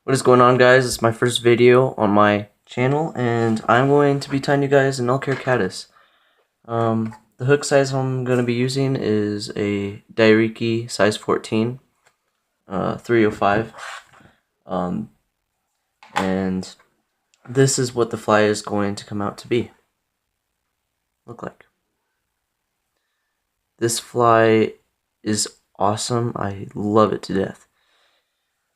What is going on, guys? It's my first video on my channel, and I'm going to be tying you guys an Elk Hair Caddis. The hook size I'm going to be using is a Dairiki size 14, 305, and this is what the fly is going to come out to look like. This fly is awesome. I love it to death.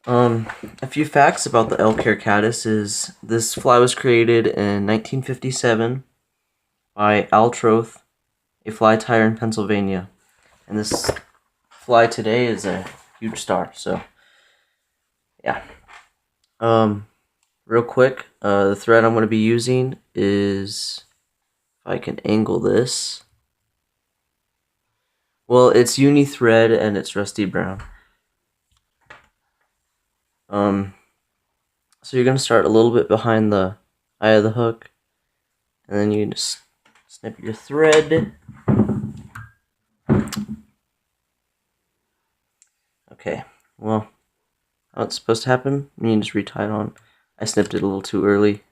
A few facts about the Elk Hair Caddis is this fly was created in 1957 by Altroth, a fly tyer in Pennsylvania. And this fly today is a huge star, so yeah. Real quick, the thread I'm going to be using is, if I can angle this, well, it's uni thread and it's rusty brown. So you're going to start a little bit behind the eye of the hook, and then you just snip your thread. Okay, well, how it's supposed to happen, you can just retie it on. I snipped it a little too early.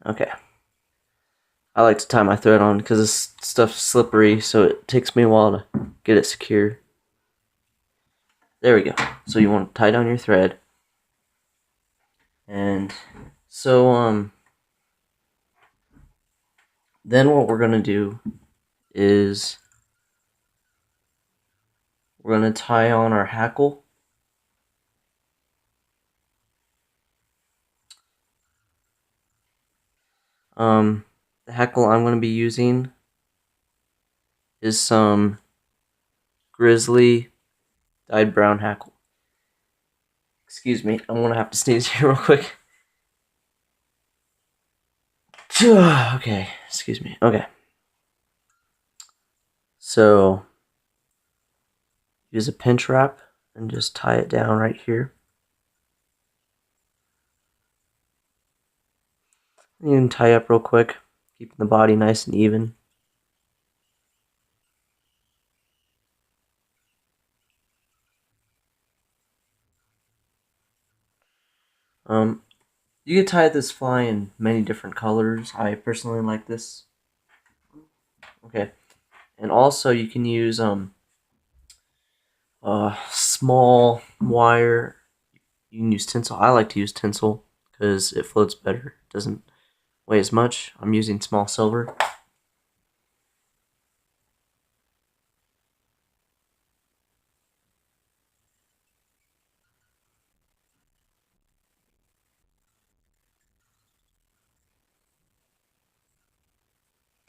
Okay. I like to tie my thread on because this stuff's slippery, so it takes me a while to get it secure. There we go. So you want to tie down your thread. And so, then what we're going to do is we're going to tie on our hackle. The hackle I'm going to be using is some grizzly dyed brown hackle. Excuse me, I'm going to have to sneeze here real quick. Okay, excuse me. Okay. So, use a pinch wrap and just tie it down right here. You can tie up real quick, keeping the body nice and even. You can tie this fly in many different colors. I personally like this. Okay, and also you can use small wire. You can use tinsel. I like to use tinsel because it floats better. It doesn't weigh as much. I'm using small silver.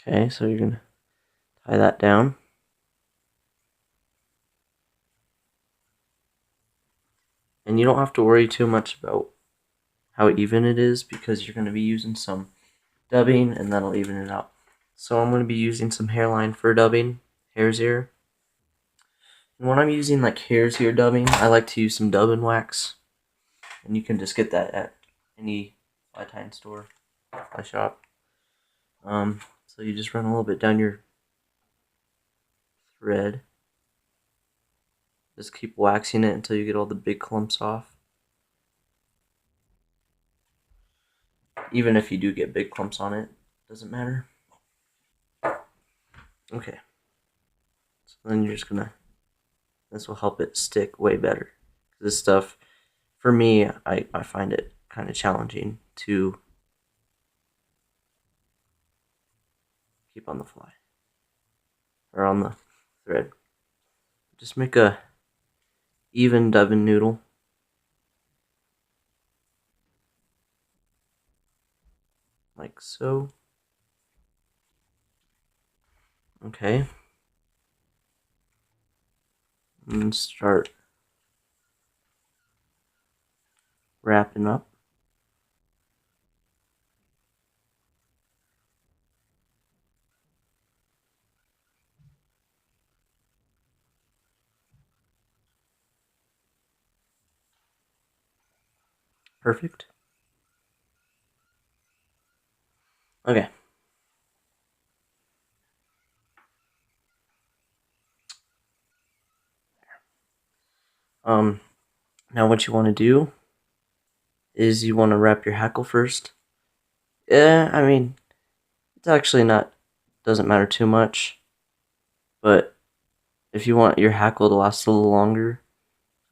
Okay, so you're gonna tie that down. And you don't have to worry too much about how even it is because you're going to be using some dubbing and that'll even it out. So I'm going to be using some hairline for dubbing, hare's ear. And when I'm using like hare's ear dubbing, I like to use some dubbing wax. And you can just get that at any fly tying store, fly shop. So you just run a little bit down your thread. Just keep waxing it until you get all the big clumps off. Even if you do get big clumps on it, doesn't matter. Okay. So then you're just gonna, this will help it stick way better. This stuff, for me, I find it kind of challenging to keep on the fly. Or on the thread. Just make a even dubbing noodle. Like so. Okay. And start wrapping up. Perfect. Okay. Now what you want to do is you want to wrap your hackle first. I mean, it's actually doesn't matter too much, but if you want your hackle to last a little longer,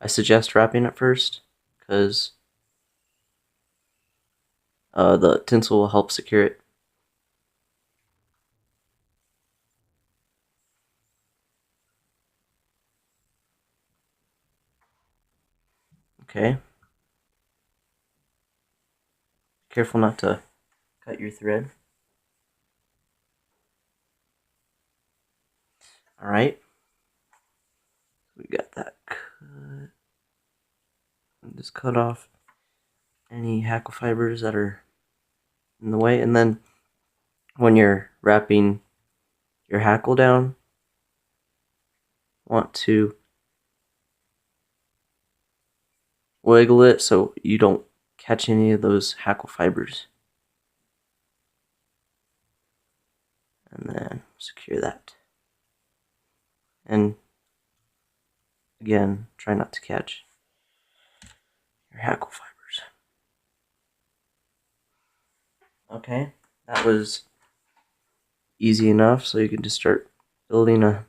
I suggest wrapping it first, because the tinsel will help secure it. Okay. Careful not to cut your thread. Alright. We got that cut. Just cut off any hackle fibers that are in the way, and then when you're wrapping your hackle down, want to wiggle it so you don't catch any of those hackle fibers. And then secure that. And again, try not to catch your hackle fibers. Okay, that was easy enough, so you can just start building a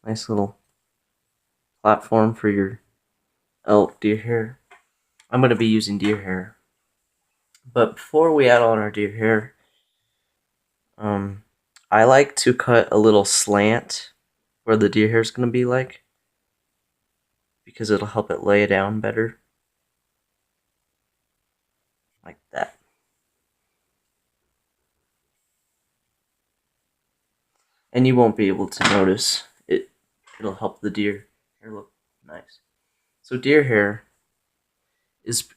nice little platform for your elk deer hair. I'm going to be using deer hair. But before we add on our deer hair, I like to cut a little slant where the deer hair is going to be like, because it'll help it lay down better. Like that. And you won't be able to notice it. It'll help the deer hair look nice. So deer hair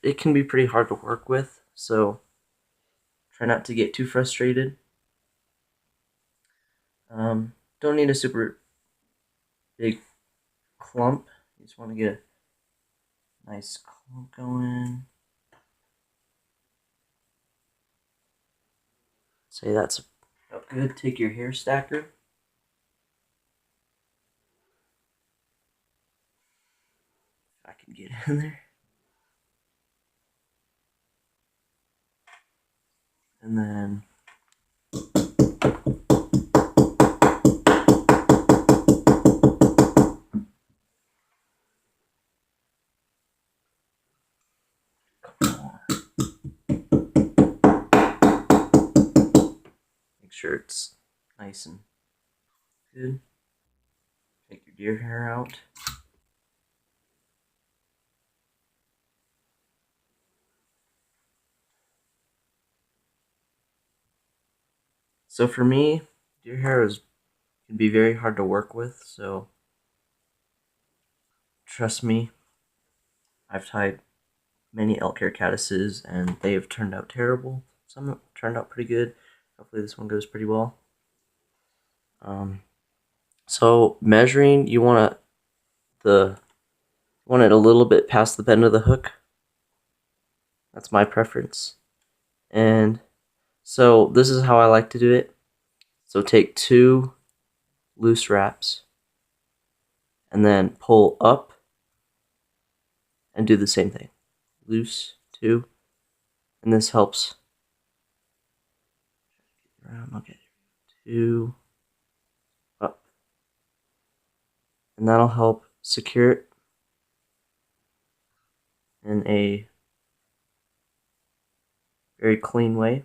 it can be pretty hard to work with, so try not to get too frustrated. Don't need a super big clump. You just want to get a nice clump going. Say that's about good. Take your hair stacker. If I can get in there. And then make sure it's nice and good. Take your deer hair out. So for me, deer hair can be very hard to work with, so trust me, I've tied many elk hair caddises and they have turned out terrible. Some have turned out pretty good. Hopefully this one goes pretty well. So measuring, you want it a little bit past the bend of the hook. That's my preference. And so this is how I like to do it. So take 2 loose wraps and then pull up and do the same thing. Loose, 2, and this helps. Okay, 2, up, and that'll help secure it in a very clean way.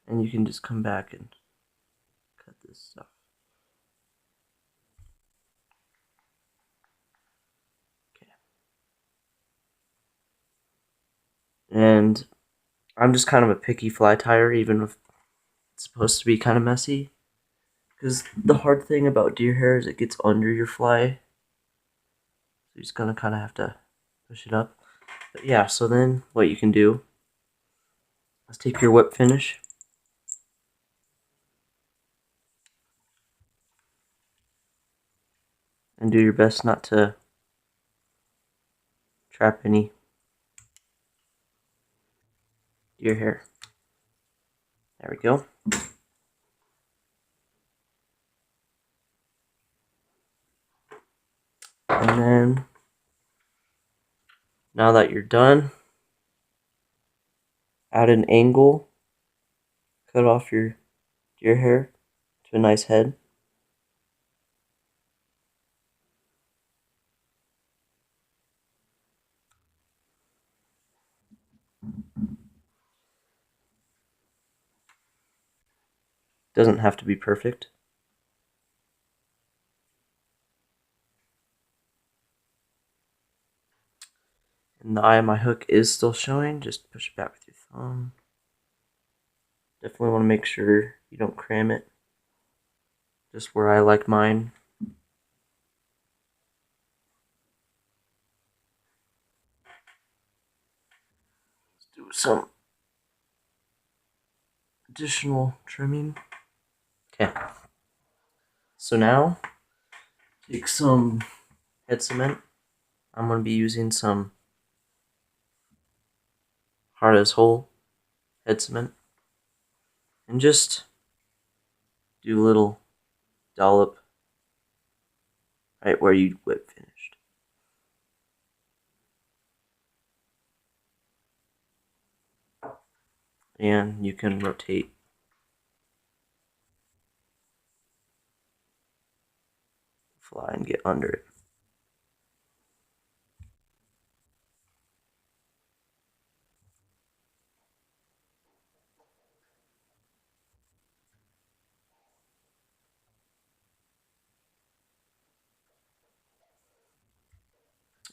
And you can just come back and cut this stuff. Okay. And I'm just kind of a picky fly tire, even if it's supposed to be kind of messy. Because the hard thing about deer hair is it gets under your fly. So you're just gonna kind of have to push it up. But yeah, so then what you can do is take your whip finish and do your best not to trap any deer hair. There we go. And then, now that you're done, at an angle, cut off your deer hair to a nice head. Doesn't have to be perfect. And the eye of my hook is still showing. Just push it back with your thumb. Definitely want to make sure you don't cram it. Just where I like mine. Let's do some additional trimming. Okay. So now, take some head cement. I'm going to be using some hard as whole head cement. And just do a little dollop right where you whip finished. And you can rotate the fly and get under it.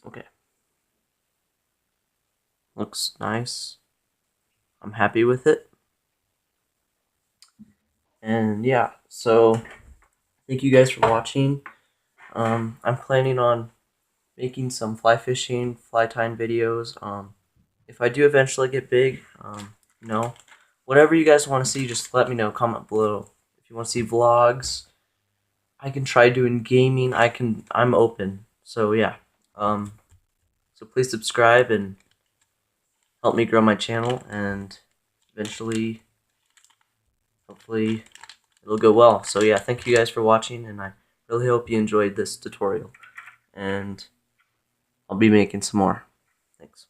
Okay. Looks nice. I'm happy with it. And yeah, so thank you guys for watching. I'm planning on making some fly fishing, fly tying videos. If I do eventually get big, whatever you guys want to see, just let me know. Comment below. If you want to see vlogs, I can try doing gaming. I'm open. So yeah. So please subscribe and help me grow my channel, and eventually, hopefully, it'll go well. So yeah, thank you guys for watching, and I really hope you enjoyed this tutorial. And I'll be making some more. Thanks.